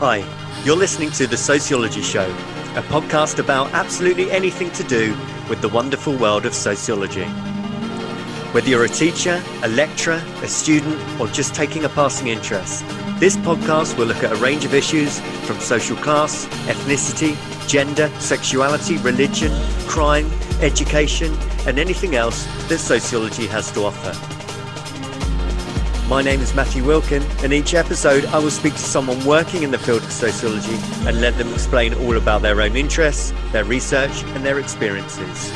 Hi, you're listening to The Sociology Show, a podcast about absolutely anything to do with the wonderful world of sociology. Whether you're a teacher, a lecturer, a student, or just taking a passing interest, this podcast will look at a range of issues from social class, ethnicity, gender, sexuality, religion, crime, education, and anything else that sociology has to offer. My name is Matthew Wilkin, and each episode I will speak to someone working in the field of sociology and let them explain all about their own interests, their research, and their experiences.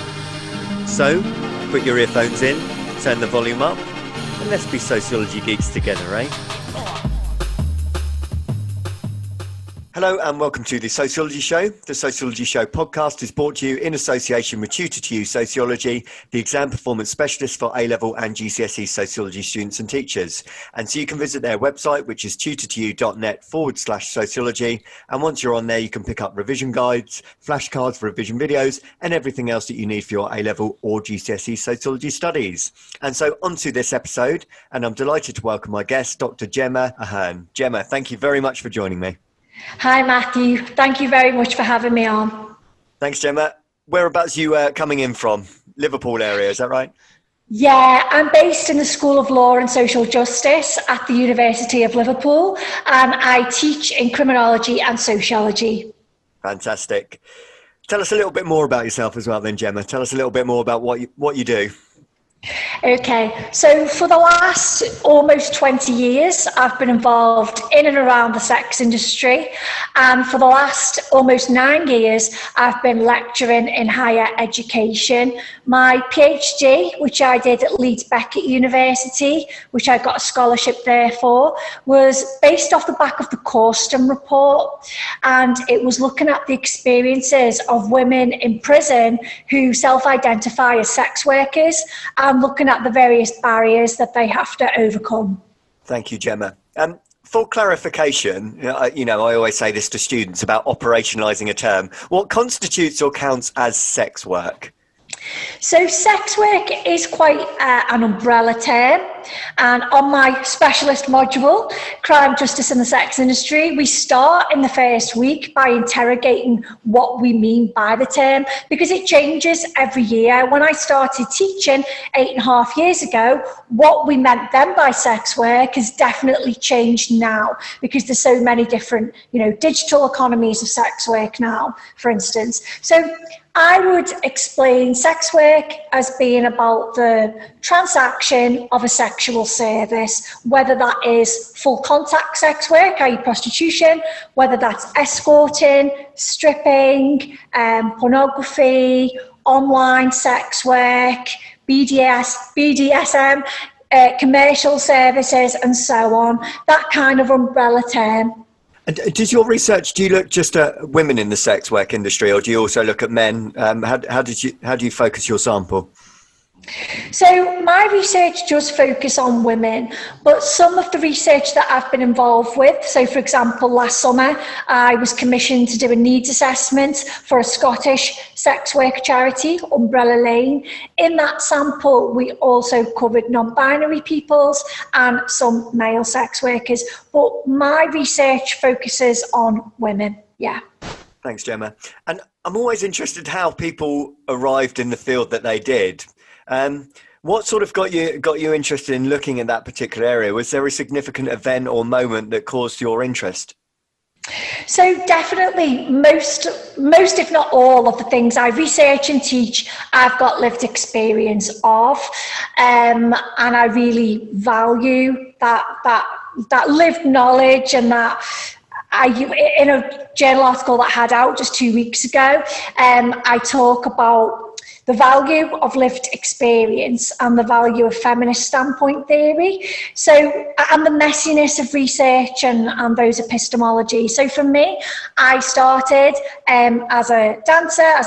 So, put your earphones in, turn the volume up, and let's be sociology geeks together, eh? Hello and welcome to The Sociology Show. The Sociology Show podcast is brought to you in association with Tutor2U Sociology, the exam performance specialist for A-level and GCSE sociology students and teachers. And so you can visit their website, which is tutor2u.net/sociology. And once you're on there, you can pick up revision guides, flashcards for revision videos, and everything else that you need for your A-level or GCSE sociology studies. And so onto this episode, and I'm delighted to welcome my guest, Dr Gemma Ahearne. Gemma, thank you very much for joining me. Hi Matthew, thank you very much for having me on. Thanks Gemma. Whereabouts you coming in from? Liverpool area, is that right? Yeah, I'm based in the School of Law and Social Justice at the University of Liverpool, and I teach in Criminology and Sociology. Fantastic. Tell us a little bit more about yourself as well then, Gemma. Tell us a little bit more about what you do. Okay, so for the last almost 20 years, I've been involved in and around the sex industry. And for the last almost 9 years, I've been lecturing in higher education. My PhD, which I did at Leeds Beckett University, which I got a scholarship there for, was based off the back of the Corston report. And it was looking at the experiences of women in prison who self-identify as sex workers, and looking at the various barriers that they have to overcome. Thank you, Gemma. For clarification, I always say this to students about operationalising a term. What constitutes or counts as sex work? So sex work is quite an umbrella term, and on my specialist module, Crime, Justice and the Sex Industry, we start in the first week by interrogating what we mean by the term, because it changes every year. When I started teaching 8.5 years ago, what we meant then by sex work has definitely changed now, because there's so many different, digital economies of sex work now, for instance. So I would explain sex work as being about the transaction of a sexual service, whether that is full contact sex work, i.e. prostitution, whether that's escorting, stripping, pornography, online sex work, BDSM, commercial services, and so on. That kind of umbrella term. And does your research, do you look just at women in the sex work industry, or do you also look at men? How do you focus your sample? So my research does focus on women, but some of the research that I've been involved with, so for example, last summer, I was commissioned to do a needs assessment for a Scottish sex work charity, Umbrella Lane. In that sample, we also covered non-binary peoples and some male sex workers, but my research focuses on women, yeah. Thanks, Gemma. And I'm always interested how people arrived in the field that they did. What sort of got you interested in looking at that particular area? Was there a significant event or moment that caused your interest? So definitely most if not all of the things I research and teach, I've got lived experience of, and I really value that lived knowledge, and that in a journal article that I had out just 2 weeks ago, I talk about the value of lived experience and the value of feminist standpoint theory. So, and the messiness of research and those epistemology. So for me, I started as a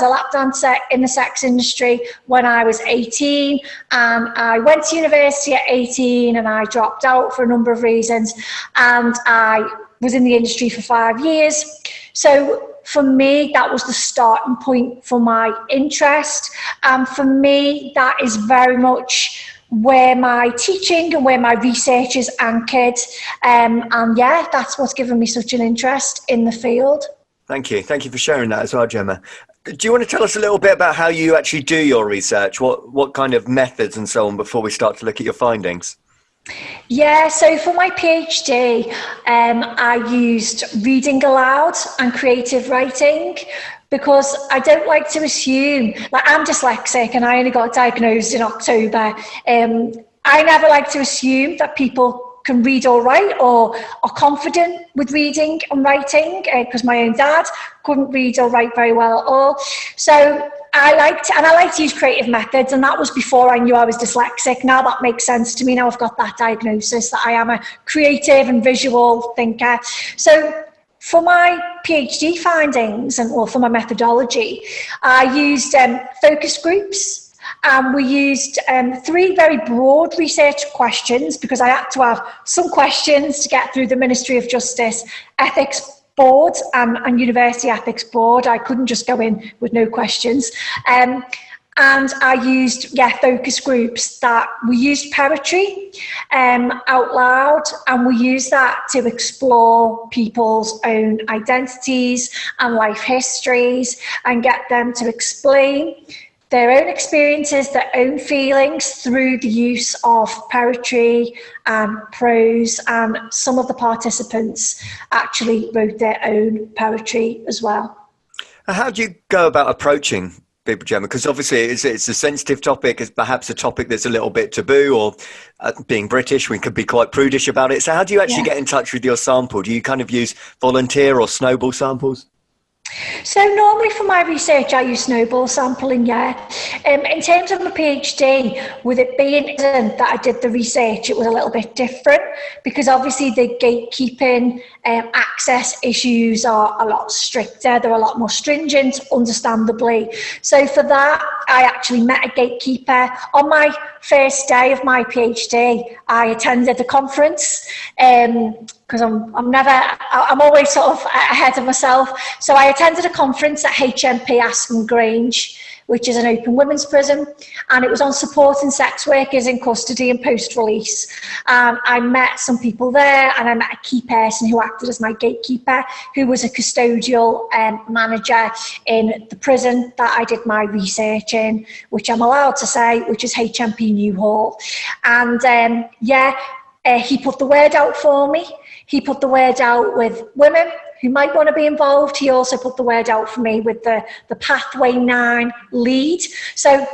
lap dancer in the sex industry when I was 18, and I went to university at 18 and I dropped out for a number of reasons, and I was in the industry for 5 years. So for me, that was the starting point for my interest. And for me, that is very much where my teaching and where my research is anchored. And yeah, that's what's given me such an interest in the field. Thank you. Thank you for sharing that as well, Gemma. Do you want to tell us a little bit about how you actually do your research? What kind of methods and so on before we start to look at your findings? Yeah, so for my PhD, I used reading aloud and creative writing, because I don't like to assume, like, I'm dyslexic and I only got diagnosed in October. I never like to assume that people can read or write or are confident with reading and writing, because my own dad couldn't read or write very well at all. So I like to use creative methods, and that was before I knew I was dyslexic. Now that makes sense to me. Now I've got that diagnosis that I am a creative and visual thinker. So for my PhD findings or for my methodology, I used focus groups. We used 3 very broad research questions, because I had to have some questions to get through the Ministry of Justice Ethics Board and University Ethics Board. I couldn't just go in with no questions. And I used, focus groups that we used poetry out loud, and we used that to explore people's own identities and life histories and get them to explain their own experiences, their own feelings through the use of poetry and prose. And some of the participants actually wrote their own poetry as well. How do you go about approaching people, Gemma? Because obviously it's a sensitive topic. It's perhaps a topic that's a little bit taboo, or being British, we could be quite prudish about it. So how do you actually get in touch with your sample? Do you kind of use volunteer or snowball samples? So normally for my research, I use snowball sampling, in terms of my PhD, with it being that I did the research, it was a little bit different, because obviously the gatekeeping access issues are a lot stricter. They're a lot more stringent, understandably. So for that, I actually met a gatekeeper. On my first day of my PhD, I attended a conference, because I'm always sort of ahead of myself. So I attended a conference at HMP Aston Grange, which is an open women's prison, and it was on supporting sex workers in custody and post-release. I met some people there, and I met a key person who acted as my gatekeeper, who was a custodial manager in the prison that I did my research in, which I'm allowed to say, which is HMP Newhall. And he put the word out for me. He put the word out with women who might want to be involved. He also put the word out for me with the Pathway 9 lead. So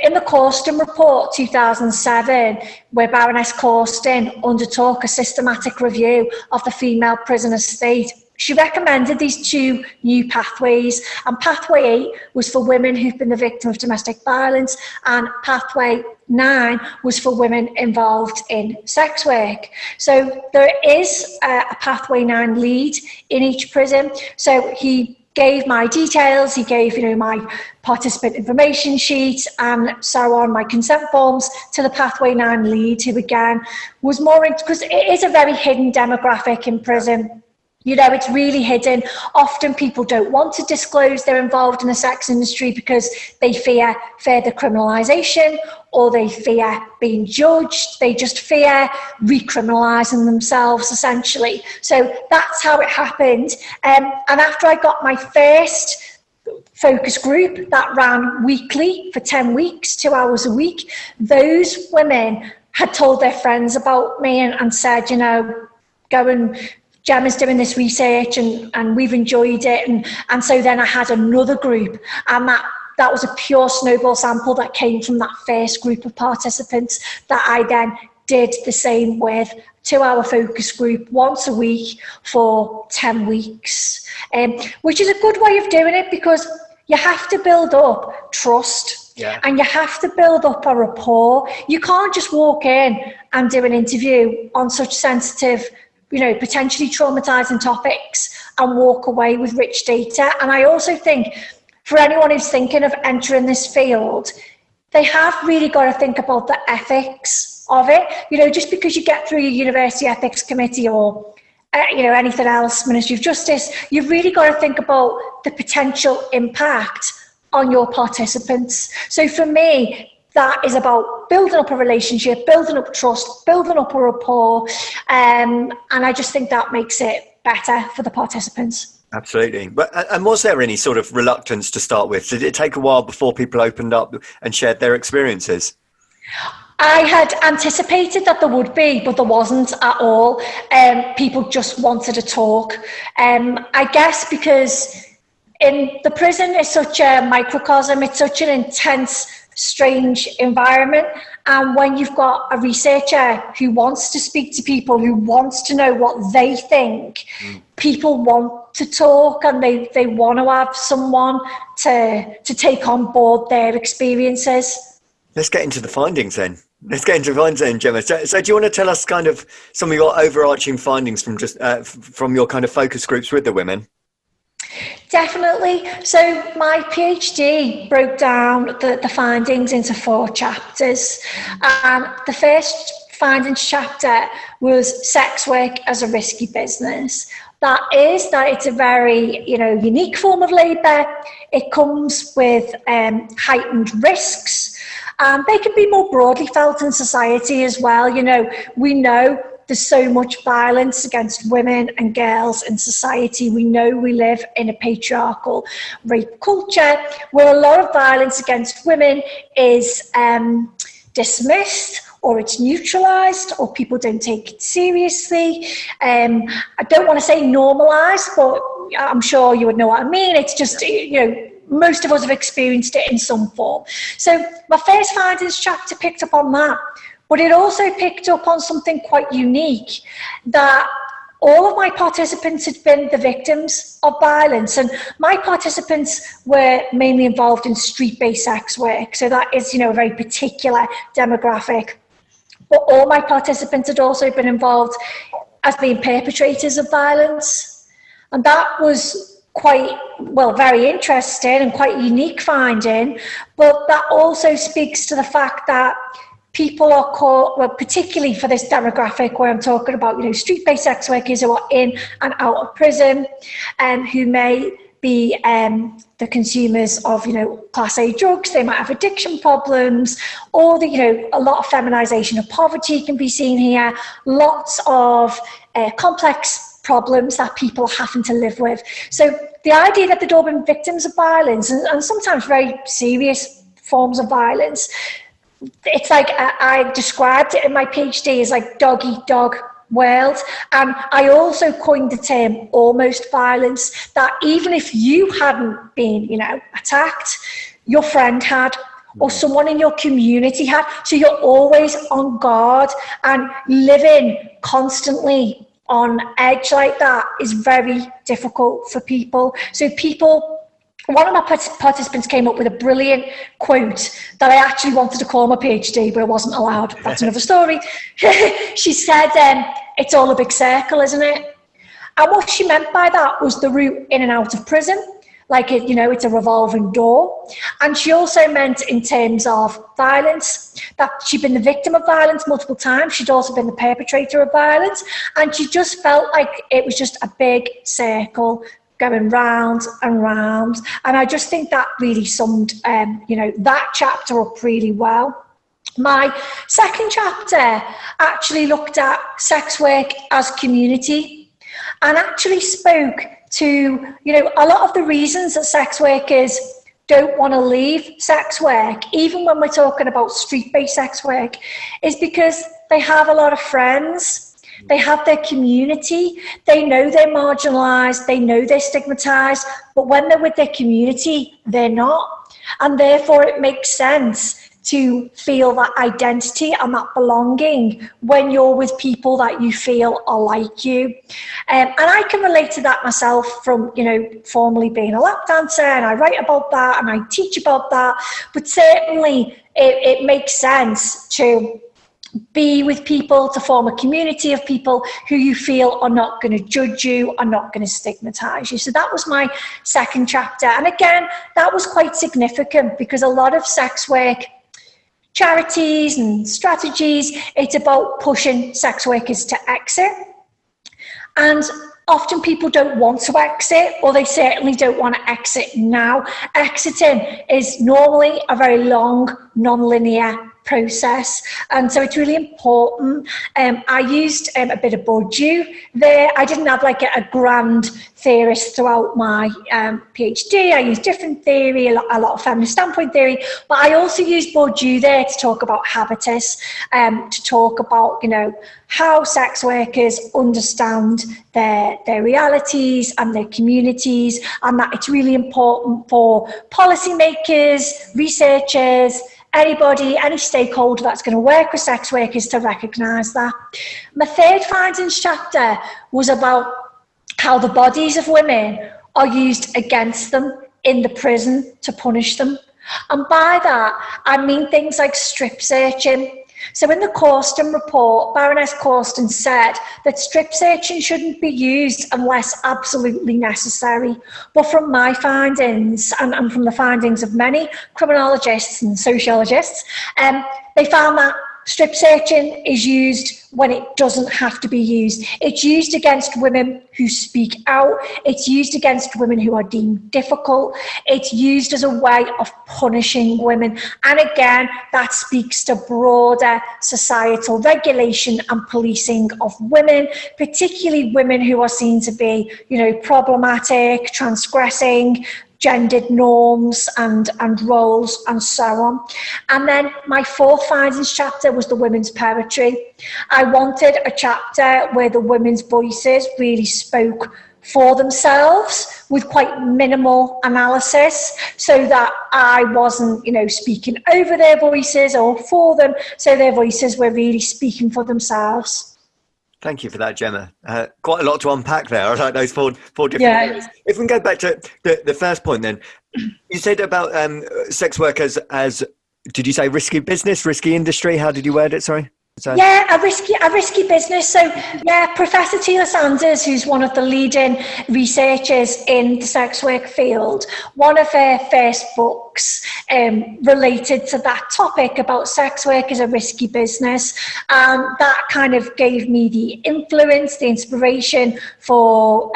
in the Corsten report 2007, where Baroness Corsten undertook a systematic review of the female prison estate, she recommended these 2 new pathways, and Pathway 8 was for women who've been the victim of domestic violence, and Pathway 9 was for women involved in sex work. So there is a Pathway 9 lead in each prison. So he gave my details, he gave, my participant information sheet and so on, my consent forms, to the Pathway 9 lead, who again was more into, because it is a very hidden demographic in prison. It's really hidden. Often people don't want to disclose they're involved in the sex industry because they fear further criminalisation, or they fear being judged. They just fear recriminalising themselves, essentially. So that's how it happened. And after I got my first focus group that ran weekly for 10 weeks, 2 hours a week, those women had told their friends about me and said, go and Gemma's doing this research and we've enjoyed it. And so then I had another group, and that was a pure snowball sample that came from that first group of participants that I then did the same with, 2-hour focus group once a week for 10 weeks, which is a good way of doing it, because you have to build up trust. And you have to build up a rapport. You can't just walk in and do an interview on such sensitive, potentially traumatizing topics and walk away with rich data. And I also think for anyone who's thinking of entering this field, they have really got to think about the ethics of it. Just because you get through your university ethics committee or anything else, Ministry of Justice, you've really got to think about the potential impact on your participants. So for me, that is about building up a relationship, building up trust, building up a rapport. And I just think that makes it better for the participants. Absolutely. But and was there any sort of reluctance to start with? Did it take a while before people opened up and shared their experiences? I had anticipated that there would be, but there wasn't at all. People just wanted to talk. I guess because in the prison is such a microcosm, it's such an intense, strange environment. And when you've got a researcher who wants to speak to people, who wants to know what they think, people want to talk, and they want to have someone to take on board their experiences. Let's get into the findings then. Gemma. So do you want to tell us kind of some of your overarching findings from just from your kind of focus groups with the women? Definitely. So my PhD broke down the findings into 4 chapters. And the first findings chapter was sex work as a risky business. That it's a very, unique form of labour. It comes with heightened risks. They can be more broadly felt in society as well. We know there's so much violence against women and girls in society. We know we live in a patriarchal rape culture where a lot of violence against women is dismissed, or it's neutralised, or people don't take it seriously. I don't want to say normalised, but I'm sure you would know what I mean. It's just, most of us have experienced it in some form. So my first findings chapter picked up on that, but it also picked up on something quite unique, that all of my participants had been the victims of violence, and my participants were mainly involved in street-based sex work. So that is, a very particular demographic. But all my participants had also been involved as being perpetrators of violence. And that was very interesting and quite unique finding. But that also speaks to the fact that people are caught, particularly for this demographic where I'm talking about, street-based sex workers who are in and out of prison, and who may be the consumers of, Class A drugs. They might have addiction problems, or a lot of feminisation of poverty can be seen here. Lots of complex problems that people are having to live with. So the idea that they'd all been victims of violence, and sometimes very serious forms of violence, it's like I described it in my PhD as like dog-eat-dog world. And I also coined the term almost violence, that even if you hadn't been, attacked, your friend had, or someone in your community had. So you're always on guard, and living constantly on edge like that is very difficult for people. So one of my participants came up with a brilliant quote that I actually wanted to call my PhD, but I wasn't allowed. That's another story. She said, it's all a big circle, isn't it? And what she meant by that was the route in and out of prison. Like, it's a revolving door. And she also meant in terms of violence, that she'd been the victim of violence multiple times. She'd also been the perpetrator of violence. And she just felt like it was just a big circle going round and round. And I just think that really summed, that chapter up really well. My second chapter actually looked at sex work as community, and actually spoke to, a lot of the reasons that sex workers don't want to leave sex work, even when we're talking about street-based sex work, is because they have a lot of friends. They have their community, they know they're marginalised, they know they're stigmatised, but when they're with their community, they're not. And therefore it makes sense to feel that identity and that belonging when you're with people that you feel are like you. And I can relate to that myself from, formerly being a lap dancer, and I write about that and I teach about that, but certainly it makes sense to be with people, to form a community of people who you feel are not going to judge you, are not going to stigmatise you. So that was my second chapter. And again, that was quite significant, because a lot of sex work charities and strategies, it's about pushing sex workers to exit. And often people don't want to exit, or they certainly don't want to exit now. Exiting is normally a very long, non-linear process, and so it's really important. I used a bit of Bourdieu there. I didn't have like a grand theorist throughout my PhD. I used different theory, a lot of feminist standpoint theory, but I also used Bourdieu there to talk about habitus, to talk about, you know, how sex workers understand their realities and their communities, and that it's really important for policymakers, researchers, anybody, any stakeholder that's going to work with sex workers to recognise that. My third findings chapter was about how the bodies of women are used against them in the prison to punish them. And by that, I mean things like strip searching. So in the Corsten report, Baroness Corsten said that strip searching shouldn't be used unless absolutely necessary. But from my findings, and from the findings of many criminologists and sociologists, they found that strip searching is used when it doesn't have to be used. It's used against women who speak out. It's used against women who are deemed difficult. It's used as a way of punishing women. And again, that speaks to broader societal regulation and policing of women, particularly women who are seen to be, you know, problematic, transgressing gendered norms and roles and so on. And then my fourth findings chapter was the women's poetry. I wanted a chapter where the women's voices really spoke for themselves with quite minimal analysis, so that I wasn't, you know, speaking over their voices or for them, so their voices were really speaking for themselves. Thank you for that, Gemma. Quite a lot to unpack there. I like those four different areas. If we can go back to the first point then, you said about sex workers as, did you say risky business, risky industry? How did you word it? Sorry. Yeah, a risky business. So yeah, Professor Tila Sanders, who's one of the leading researchers in the sex work field, one of her first books related to that topic about sex work as a risky business. That kind of gave me the influence, the inspiration for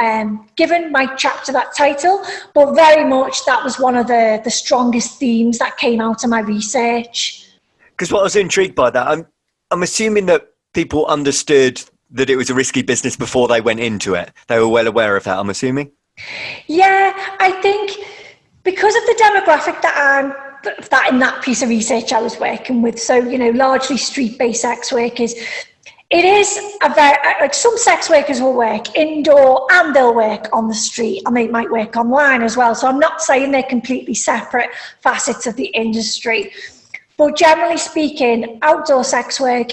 giving my chapter that title, but very much that was one of the strongest themes that came out of my research. Because what I was intrigued by that, I'm assuming that people understood that it was a risky business before they went into it. They were well aware of that, I'm assuming. Yeah, I think because of the demographic that in that piece of research I was working with, so, you know, largely street-based sex workers, it is a very, like, some sex workers will work indoor and they'll work on the street, and they might work online as well. So I'm not saying they're completely separate facets of the industry. But generally speaking, outdoor sex work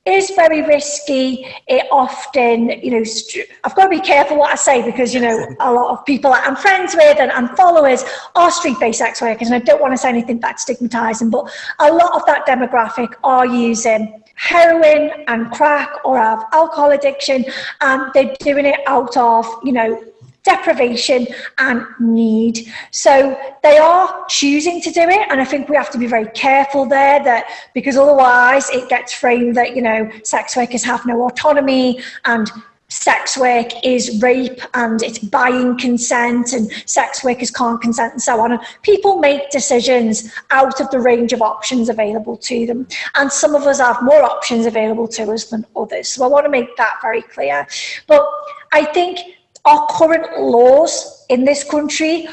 is very risky. It often, you know, I've got to be careful what I say, because, you know, a lot of people that I'm friends with and followers are street-based sex workers, and I don't want to say anything that's stigmatising, but a lot of that demographic are using heroin and crack or have alcohol addiction, and they're doing it out of, you know, deprivation and need. So they are choosing to do it, and I think we have to be very careful there, that because otherwise it gets framed that, you know, sex workers have no autonomy and sex work is rape and it's buying consent and sex workers can't consent and so on. And people make decisions out of the range of options available to them, and some of us have more options available to us than others. So I want to make that very clear. But I think our current laws in this country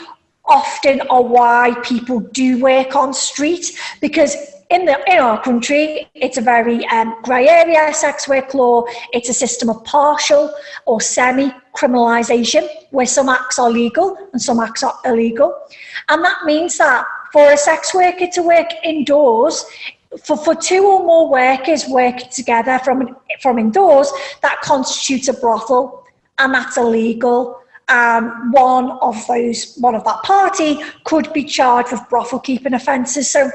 often are why people do work on street, because in our country, it's a very grey area, sex work law. It's a system of partial or semi-criminalisation, where some acts are legal and some acts are illegal. And that means that for a sex worker to work indoors, for two or more workers working together from indoors, that constitutes a brothel, and that's illegal. One of that party could be charged with brothel keeping offences. So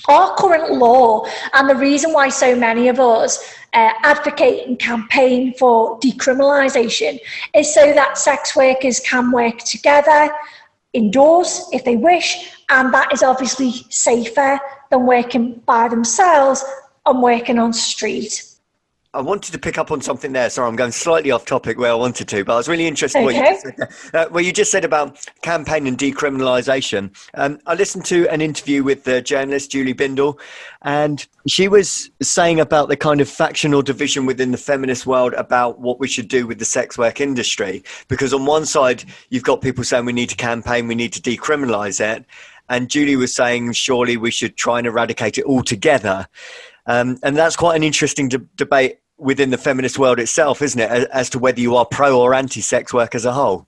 our current law, and the reason why so many of us advocate and campaign for decriminalisation, is so that sex workers can work together indoors if they wish, and that is obviously safer than working by themselves and working on street. I wanted to pick up on something there. Sorry, I'm going slightly off topic where I wanted to, but I was really interested in what you just said there. What you just said about campaign and decriminalisation. I listened to an interview with the journalist Julie Bindel, and she was saying about the kind of factional division within the feminist world about what we should do with the sex work industry. Because on one side, you've got people saying we need to campaign, we need to decriminalise it. And Julie was saying, surely we should try and eradicate it altogether. And that's quite an interesting debate within the feminist world itself, isn't it, as to whether you are pro or anti-sex work as a whole?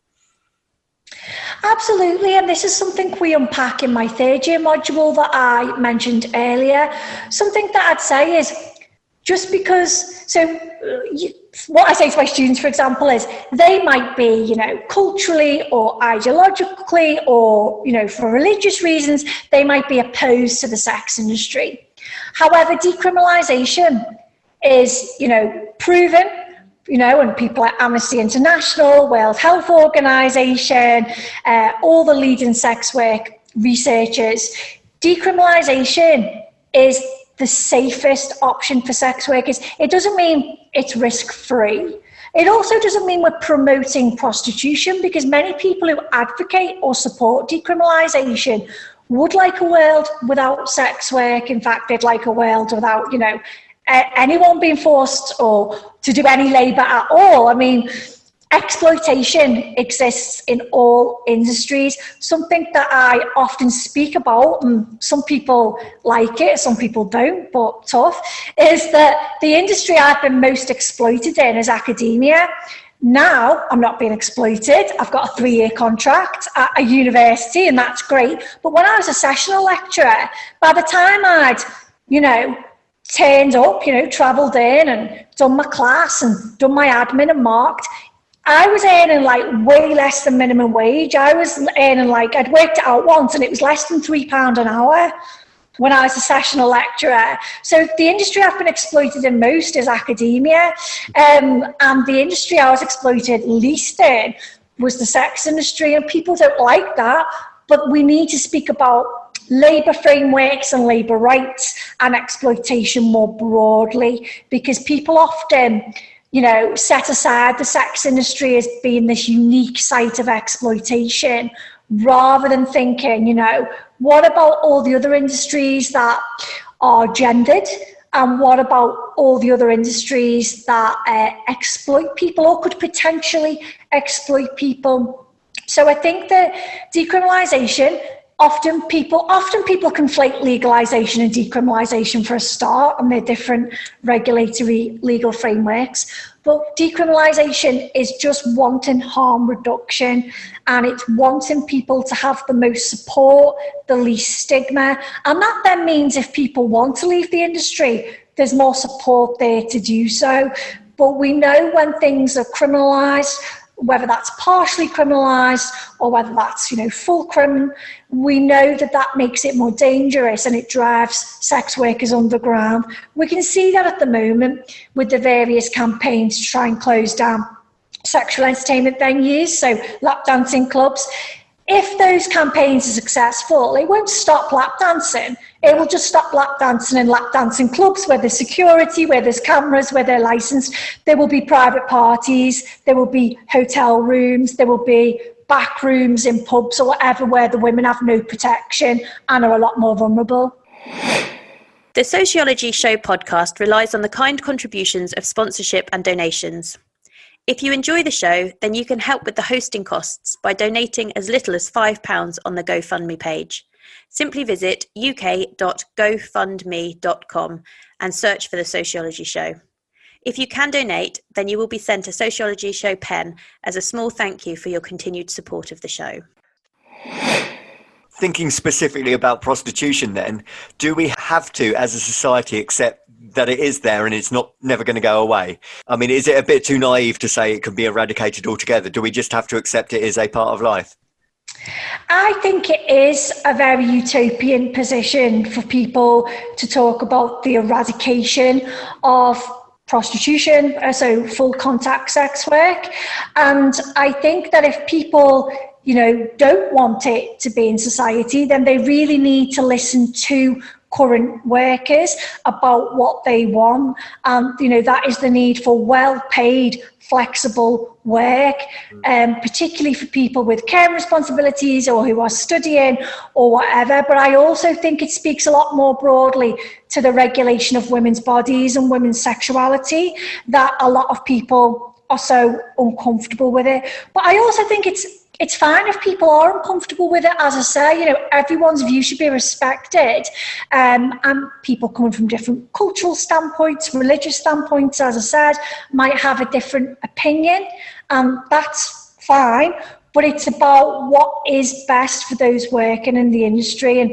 Absolutely, and this is something we unpack in my third year module that I mentioned earlier. Something that I'd say is just because, what I say to my students, for example, is they might be, culturally or ideologically or, for religious reasons, they might be opposed to the sex industry. However, decriminalisation is, proven, and people like Amnesty International, World Health Organization, all the leading sex work researchers, decriminalisation is the safest option for sex workers. It doesn't mean it's risk-free. It also doesn't mean we're promoting prostitution, because many people who advocate or support decriminalisation would like a world without sex work. In fact, they'd like a world without, anyone being forced or to do any labour at all. I mean, exploitation exists in all industries. Something that I often speak about, and some people like it, some people don't, but tough, is that the industry I've been most exploited in is academia. Now I'm not being exploited. I've got a 3-year contract at a university, and that's great. But when I was a sessional lecturer, by the time I'd, turned up, travelled in and done my class and done my admin and marked, I was earning way less than minimum wage. I was earning I'd worked it out once, and it was less than £3 an hour when I was a sessional lecturer. So the industry I've been exploited in most is academia. And the industry I was exploited least in was the sex industry. And people don't like that, but we need to speak about labour frameworks and labour rights and exploitation more broadly, because people often, set aside the sex industry as being this unique site of exploitation, rather than thinking, what about all the other industries that are gendered? And what about all the other industries that exploit people or could potentially exploit people? So I think that decriminalisation, often people conflate legalisation and decriminalisation for a start, and they're different regulatory legal frameworks. But decriminalisation is just wanting harm reduction, and it's wanting people to have the most support, the least stigma. And that then means if people want to leave the industry, there's more support there to do so. But we know when things are criminalised, whether that's partially criminalised or whether that's, full criminal, we know that makes it more dangerous and it drives sex workers underground. We can see that at the moment with the various campaigns to try and close down sexual entertainment venues, so lap dancing clubs. If those campaigns are successful, it won't stop lap dancing. It will just stop lap dancing in lap dancing clubs where there's security, where there's cameras, where they're licensed. There will be private parties, there will be hotel rooms, there will be back rooms in pubs or whatever, where the women have no protection and are a lot more vulnerable. The Sociology Show podcast relies on the kind contributions of sponsorship and donations. If you enjoy the show, then you can help with the hosting costs by donating as little as £5 on the GoFundMe page. Simply visit uk.gofundme.com and search for the Sociology Show. If you can donate, then you will be sent a Sociology Show pen as a small thank you for your continued support of the show. Thinking specifically about prostitution then, do we have to, as a society, accept that it is there and it's never going to go away? I mean, is it a bit too naive to say it can be eradicated altogether? Do we just have to accept it as a part of life? I think it is a very utopian position for people to talk about the eradication of prostitution, so full contact sex work. And I think that if people, don't want it to be in society, then they really need to listen to current workers about what they want. And, that is the need for well-paid, flexible work, particularly for people with care responsibilities or who are studying or whatever. But I also think it speaks a lot more broadly to the regulation of women's bodies and women's sexuality, that a lot of people are so uncomfortable with it. But I also think it's fine if people are uncomfortable with it. As I say, everyone's view should be respected. And people coming from different cultural standpoints, religious standpoints, as I said, might have a different opinion. And that's fine. But it's about what is best for those working in the industry. And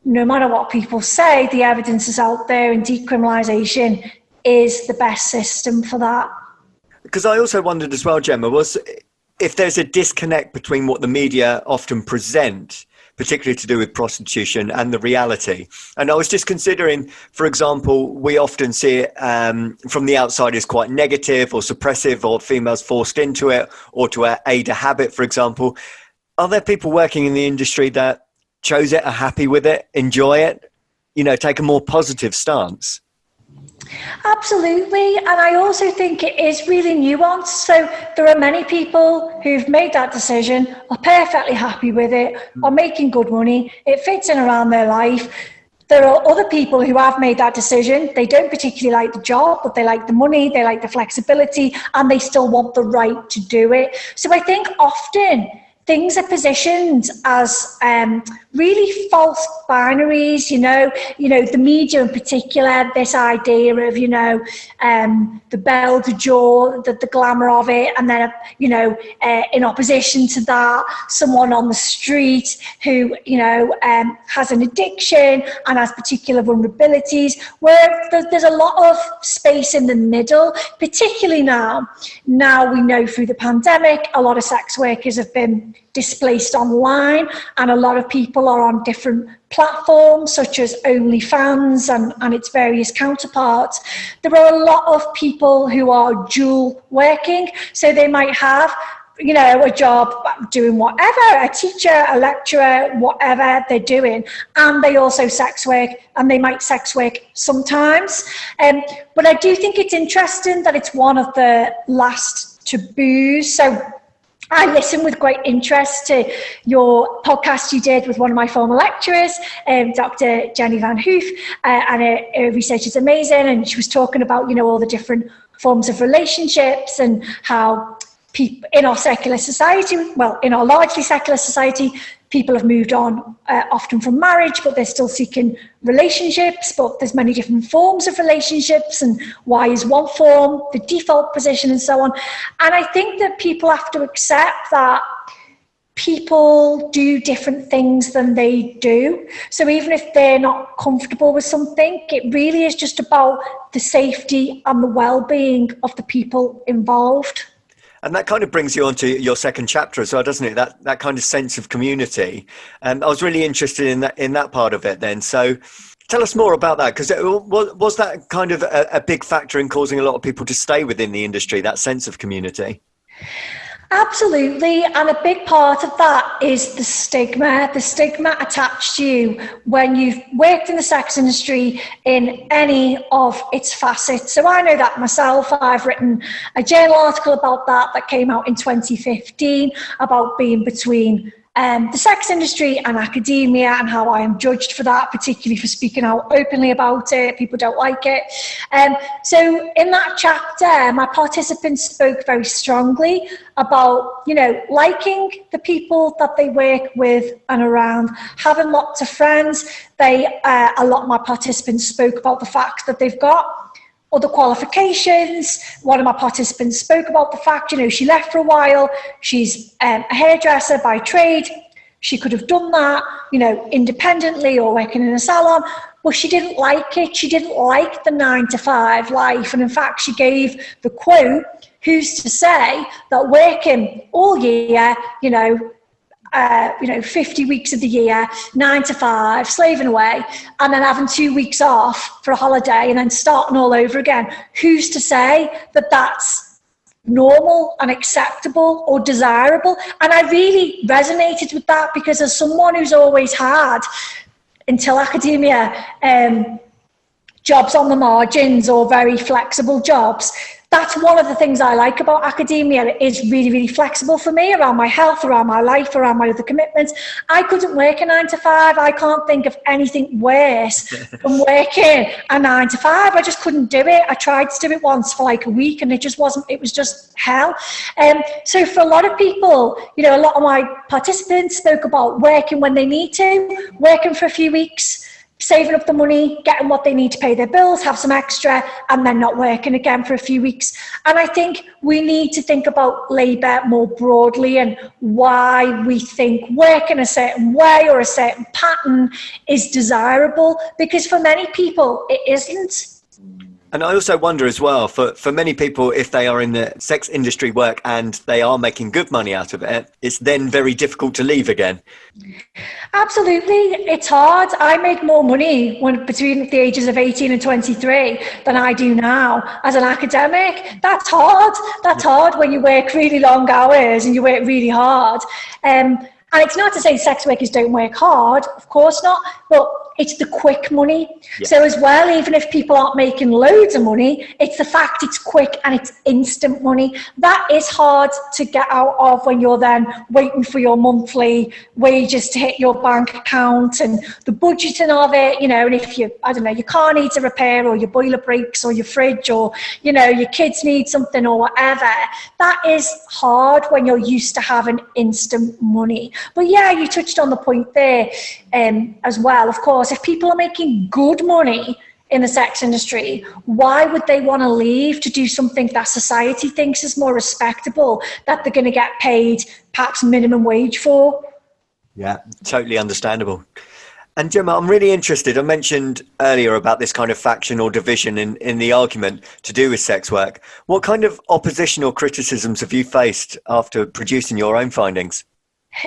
no matter what people say, the evidence is out there, and decriminalisation is the best system for that. Because I also wondered as well, Gemma, was if there's a disconnect between what the media often present, particularly to do with prostitution, and the reality. And I was just considering, for example, we often see it from the outside as quite negative or suppressive, or females forced into it, or to aid a habit, for example. Are there people working in the industry that chose it, are happy with it, enjoy it, take a more positive stance? Absolutely. And I also think it is really nuanced. So there are many people who've made that decision, are perfectly happy with it, are making good money, it fits in around their life. There are other people who have made that decision. They don't particularly like the job, but they like the money, they like the flexibility, and they still want the right to do it. So I think often things are positioned as really false binaries, the media in particular, this idea of, the belle de jour, the glamour of it. And then, in opposition to that, someone on the street who, has an addiction and has particular vulnerabilities, where there's a lot of space in the middle, particularly now. Now we know through the pandemic, a lot of sex workers have been displaced online, and a lot of people are on different platforms such as OnlyFans and its various counterparts. There are a lot of people who are dual working, so they might have a job doing whatever, a teacher, a lecturer, whatever they're doing, and they also sex work, and they might sex work sometimes. But I do think it's interesting that it's one of the last taboos. So I listened with great interest to your podcast you did with one of my former lecturers, Dr Jenny Van Hoof, and her research is amazing, and she was talking about, all the different forms of relationships and how people in our secular society, in our largely secular society, people have moved on often from marriage, but they're still seeking relationships, but there's many different forms of relationships, and why is one form the default position, and so on. And I think that people have to accept that people do different things than they do. So even if they're not comfortable with something, it really is just about the safety and the well-being of the people involved. And that kind of brings you on to your second chapter as well, doesn't it? That kind of sense of community. I was really interested in that part of it then. So tell us more about that, because was that kind of a big factor in causing a lot of people to stay within the industry, that sense of community? Absolutely, and a big part of that is the stigma attached to you when you've worked in the sex industry in any of its facets. So I know that myself. I've written a journal article about that came out in 2015 about being between the sex industry and academia, and how I am judged for that, particularly for speaking out openly about it. People don't like it. So in that chapter, my participants spoke very strongly about, liking the people that they work with and around, having lots of friends. A lot of my participants spoke about the fact that they've got other qualifications. One of my participants spoke about the fact, she left for a while. She's a hairdresser by trade. She could have done that, independently or working in a salon, but she didn't like it. She didn't like the 9-to-5 life. And in fact, she gave the quote, "Who's to say that working all year, 50 weeks of the year, 9-to-5, slaving away, and then having 2 weeks off for a holiday and then starting all over again. Who's to say that that's normal and acceptable or desirable?" And I really resonated with that, because as someone who's always had until academia, jobs on the margins or very flexible jobs. That's one of the things I like about academia. It is really, really flexible for me around my health, around my life, around my other commitments. I couldn't work a 9 to 5. I can't think of anything worse than working a 9 to 5. I just couldn't do it. I tried to do it once for like a week and it was just hell. So for a lot of people, you know, a lot of my participants spoke about working when they need to, working for a few weeks, saving up the money, getting what they need to pay their bills, have some extra, and then not working again for a few weeks. And I think we need to think about labour more broadly and why we think working a certain way or a certain pattern is desirable, because for many people it isn't. And I also wonder as well, for many people, if they are in the sex industry work and they are making good money out of it, it's then very difficult to leave again. Absolutely. It's hard. I make more money between the ages of 18 and 23 than I do now as an academic. That's hard. That's hard when you work really long hours and you work really hard. And it's not to say sex workers don't work hard, of course not, but it's the quick money. Yes. So as well, even if people aren't making loads of money, it's the fact it's quick and it's instant money. That is hard to get out of when you're then waiting for your monthly wages to hit your bank account and the budgeting of it, you know, and if your car needs a repair or your boiler breaks or your fridge or, you know, your kids need something or whatever. That is hard when you're used to having instant money. But yeah, you touched on the point there as well. Of course, if people are making good money in the sex industry, why would they want to leave to do something that society thinks is more respectable, that they're going to get paid perhaps minimum wage for? Yeah, totally understandable. And Gemma, I'm really interested. I mentioned earlier about this kind of faction or division in the argument to do with sex work. What kind of opposition or criticisms have you faced after producing your own findings?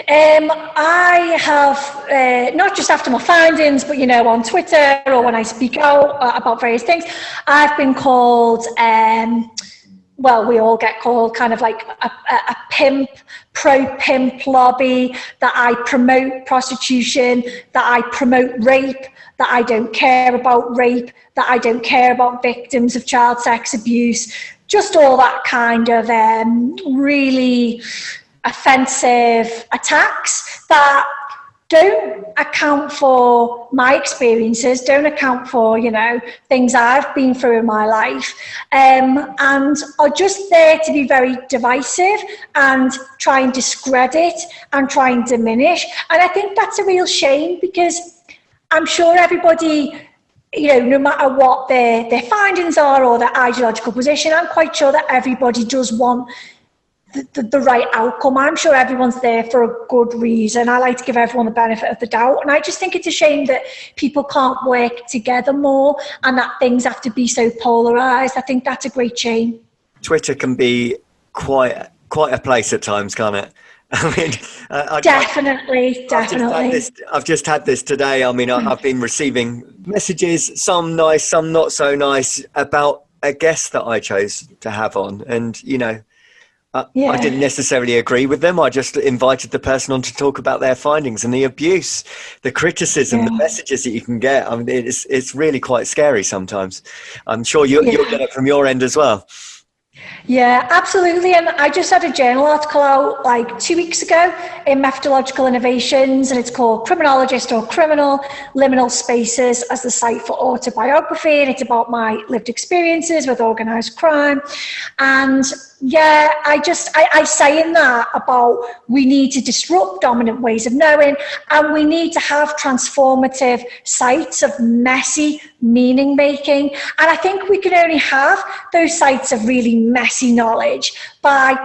I have, not just after my findings, but, you know, on Twitter or when I speak out about various things, I've been called, we all get called kind of like a pimp, pro-pimp lobby, that I promote prostitution, that I promote rape, that I don't care about rape, that I don't care about victims of child sex abuse, just all that kind of really offensive attacks that don't account for my experiences, don't account for, you know, things I've been through in my life, and are just there to be very divisive and try and discredit and try and diminish. And I think that's a real shame, because I'm sure everybody, you know, no matter what their findings are or their ideological position, I'm quite sure that everybody does want the right outcome. I'm sure everyone's there for a good reason. I like to give everyone the benefit of the doubt. And I just think it's a shame that people can't work together more and that things have to be so polarised. I think that's a great shame. Twitter can be quite a place at times, can't it? I mean, definitely. I've just had this today. I mean, I've been receiving messages, some nice, some not so nice, about a guest that I chose to have on. And, you know, I didn't necessarily agree with them. I just invited the person on to talk about their findings, and the abuse, the criticism, the messages that you can get. I mean, it's really quite scary sometimes. I'm sure you'll get it from your end as well. Yeah, absolutely. And I just had a journal article out like 2 weeks ago in Methodological Innovations, and it's called Criminologist or Criminal, Liminal Spaces as the Site for Autobiography. And it's about my lived experiences with organised crime. And yeah, I say in that about we need to disrupt dominant ways of knowing, and we need to have transformative sites of messy meaning making. And I think we can only have those sites of really messy knowledge by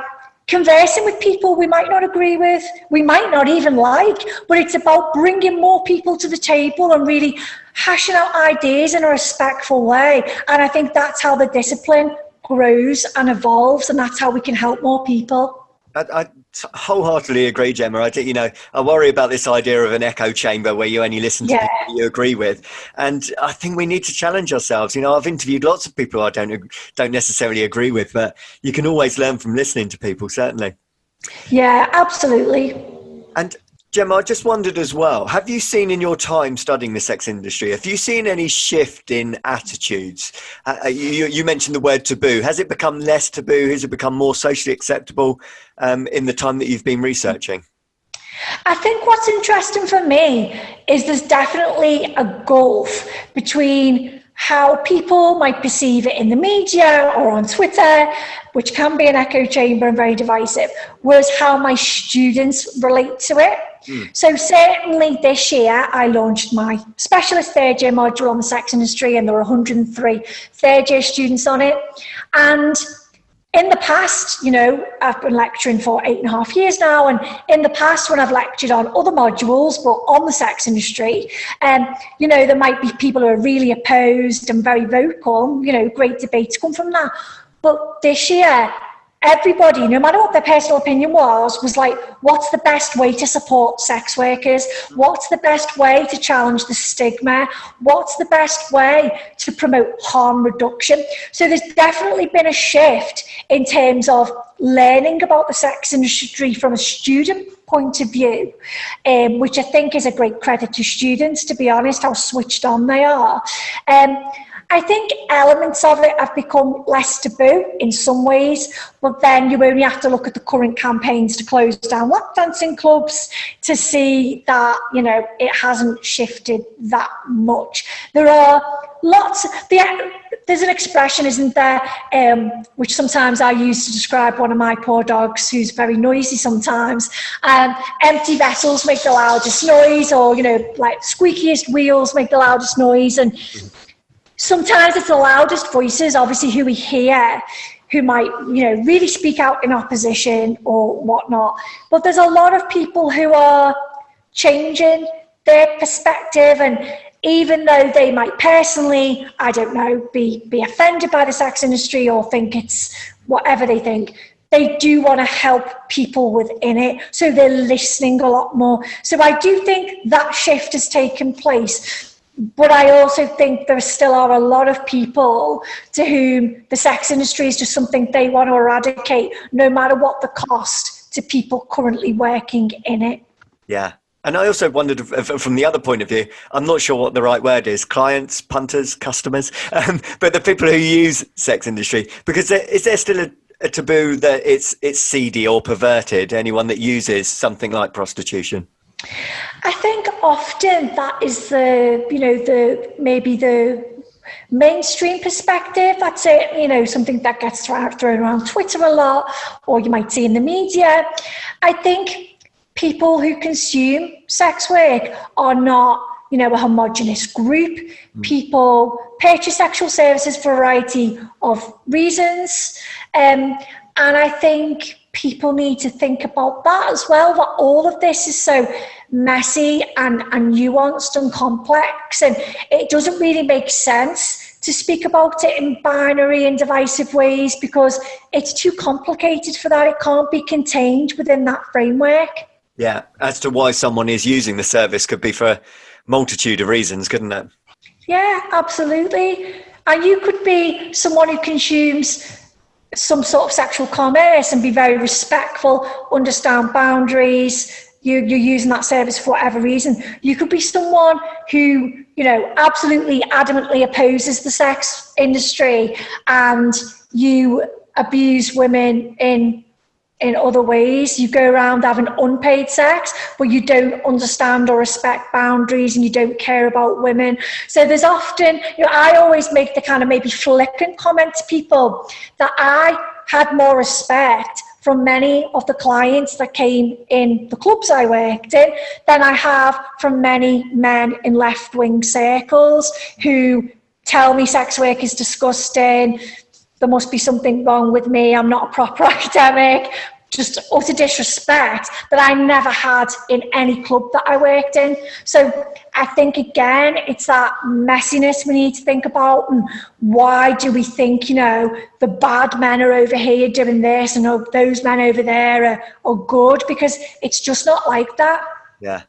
conversing with people we might not agree with, we might not even like, but it's about bringing more people to the table and really hashing out ideas in a respectful way. And I think that's how the discipline grows and evolves, and that's how we can help more people. I wholeheartedly agree, Gemma. I worry about this idea of an echo chamber where you only listen to people you agree with, and I think we need to challenge ourselves. You know, I've interviewed lots of people I don't necessarily agree with, but you can always learn from listening to people, certainly. Yeah, absolutely. And Gemma, I just wondered as well, have you seen in your time studying the sex industry, have you seen any shift in attitudes? You mentioned the word taboo. Has it become less taboo? Has it become more socially acceptable in the time that you've been researching? I think what's interesting for me is there's definitely a gulf between how people might perceive it in the media or on Twitter, which can be an echo chamber and very divisive, whereas how my students relate to it. So certainly this year I launched my specialist third year module on the sex industry, and there were 103 third year students on it. And in the past, I've been lecturing for 8.5 years now, and in the past when I've lectured on other modules, but on the sex industry, there might be people who are really opposed and very vocal, great debates come from that. But this year, everybody, no matter what their personal opinion was like, what's the best way to support sex workers? What's the best way to challenge the stigma? What's the best way to promote harm reduction? So there's definitely been a shift in terms of learning about the sex industry from a student point of view, which I think is a great credit to students, to be honest, how switched on they are. I think elements of it have become less taboo in some ways, but then you only have to look at the current campaigns to close down lap dancing clubs to see that, it hasn't shifted that much. There are lots, there's an expression, isn't there, which sometimes I use to describe one of my poor dogs who's very noisy sometimes. Empty vessels make the loudest noise, or, like squeakiest wheels make the loudest noise. And sometimes it's the loudest voices, obviously, who we hear, who might, really speak out in opposition or whatnot. But there's a lot of people who are changing their perspective, and even though they might personally, I don't know, be offended by the sex industry or think it's whatever they think, they do want to help people within it. So they're listening a lot more. So I do think that shift has taken place. But I also think there still are a lot of people to whom the sex industry is just something they want to eradicate, no matter what the cost to people currently working in it. Yeah. And I also wondered from the other point of view, I'm not sure what the right word is, clients, punters, customers, but the people who use sex industry, because is there still a taboo that it's seedy or perverted, anyone that uses something like prostitution? I think often that is maybe the mainstream perspective. That's it, something that gets thrown around Twitter a lot, or you might see in the media. I think people who consume sex work are not, a homogenous group. People purchase sexual services for a variety of reasons. And I think people need to think about that as well, that all of this is so messy and nuanced and complex, and it doesn't really make sense to speak about it in binary and divisive ways because it's too complicated for that. It can't be contained within that framework. Yeah, as to why someone is using the service could be for a multitude of reasons, couldn't it? Yeah, absolutely. And you could be someone who consumes some sort of sexual commerce and be very respectful, understand boundaries. You're using that service for whatever reason. You could be someone who, absolutely adamantly opposes the sex industry and you abuse women in other ways. You go around having unpaid sex, but you don't understand or respect boundaries and you don't care about women. So there's often, I always make the kind of maybe flippant comment to people that I had more respect from many of the clients that came in the clubs I worked in than I have from many men in left-wing circles who tell me sex work is disgusting, there must be something wrong with me, I'm not a proper academic, just utter disrespect that I never had in any club that I worked in. So I think, again, it's that messiness we need to think about, and why do we think, the bad men are over here doing this and those men over there are good, because it's just not like that. Yeah.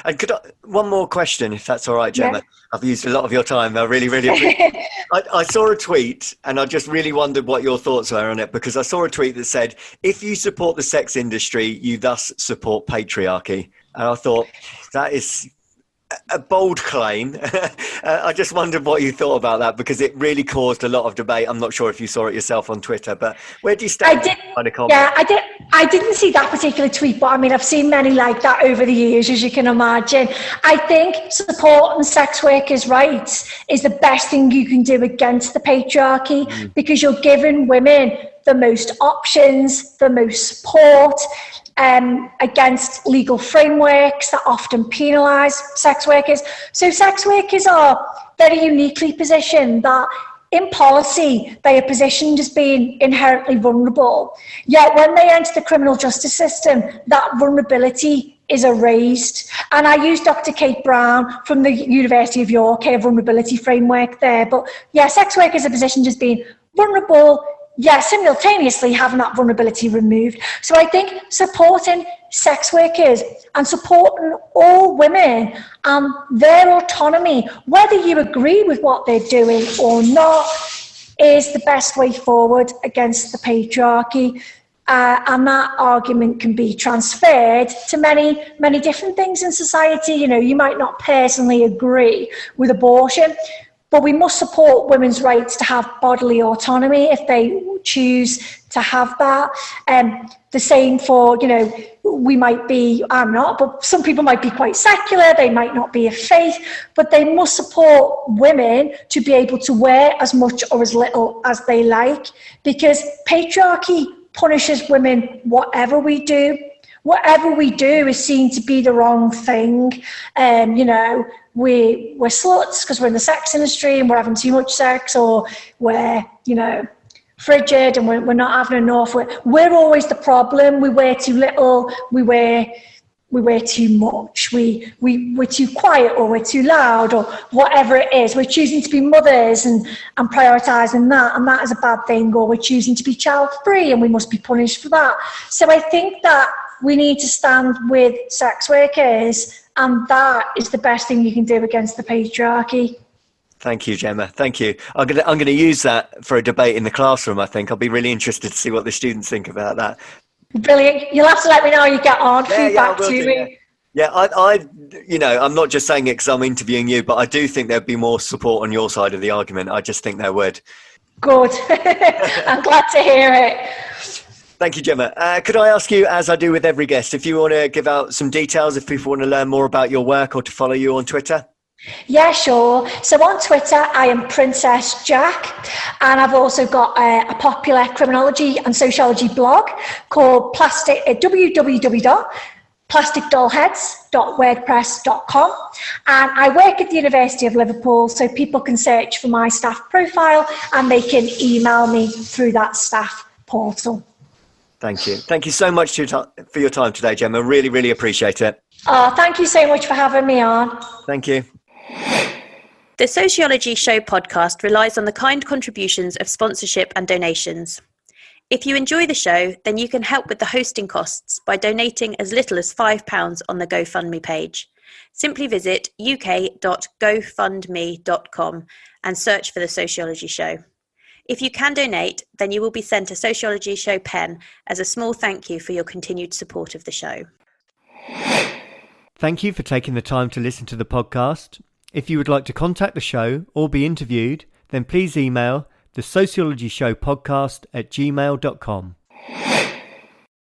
And one more question, if that's all right, Gemma? Yeah. I've used a lot of your time. I really, really appreciate it. I saw a tweet and I just really wondered what your thoughts were on it, because I saw a tweet that said, if you support the sex industry, you thus support patriarchy. And I thought, that is a bold claim. I just wondered what you thought about that, because it really caused a lot of debate. I'm not sure if you saw it yourself on Twitter, but where do you stand? I didn't see that particular tweet, but I mean, I've seen many like that over the years, as you can imagine. I think supporting sex workers' rights is the best thing you can do against the patriarchy, because you're giving women the most options, the most support, against legal frameworks that often penalise sex workers. So sex workers are very uniquely positioned that in policy they are positioned as being inherently vulnerable. Yet when they enter the criminal justice system, that vulnerability is erased. And I use Dr Kate Brown from the University of York, her vulnerability framework there. But yeah, sex workers are positioned as being vulnerable, simultaneously having that vulnerability removed. So I think supporting sex workers and supporting all women and their autonomy, whether you agree with what they're doing or not, is the best way forward against the patriarchy. And that argument can be transferred to many, many different things in society. You know, you might not personally agree with abortion, but we must support women's rights to have bodily autonomy if they choose to have that. The same for, we might be, I'm not, but some people might be quite secular, they might not be of faith, but they must support women to be able to wear as much or as little as they like, because patriarchy punishes women whatever we do. Whatever we do is seen to be the wrong thing. We're sluts because we're in the sex industry and we're having too much sex, or we're, frigid and we're not having enough. We're always the problem. We wear too little. We wear too much. We're too quiet, or we're too loud, or whatever it is. We're choosing to be mothers and prioritising that, and that is a bad thing. Or we're choosing to be child-free and we must be punished for that. So I think that we need to stand with sex workers, and that is the best thing you can do against the patriarchy. Thank you, Gemma. Thank you. I'm gonna use that for a debate in the classroom, I think. I'll be really interested to see what the students think about that. Brilliant. You'll have to let me know how you get on. Feedback to me. Yeah, I'm not just saying it because I'm interviewing you, but I do think there'd be more support on your side of the argument. I just think there would. Good. I'm glad to hear it. Thank you, Gemma. Could I ask you, as I do with every guest, if you want to give out some details, if people want to learn more about your work or to follow you on Twitter? Yeah, sure. So on Twitter, I am Princess Jack, and I've also got a popular criminology and sociology blog called www.plasticdollheads.wordpress.com, and I work at the University of Liverpool, so people can search for my staff profile and they can email me through that staff portal. Thank you. Thank you so much for your time today, Gemma. Really, really appreciate it. Oh, thank you so much for having me on. Thank you. The Sociology Show podcast relies on the kind contributions of sponsorship and donations. If you enjoy the show, then you can help with the hosting costs by donating as little as £5 on the GoFundMe page. Simply visit uk.gofundme.com and search for the Sociology Show. If you can donate, then you will be sent a Sociology Show pen as a small thank you for your continued support of the show. Thank you for taking the time to listen to the podcast. If you would like to contact the show or be interviewed, then please email the sociologyshowpodcast@gmail.com.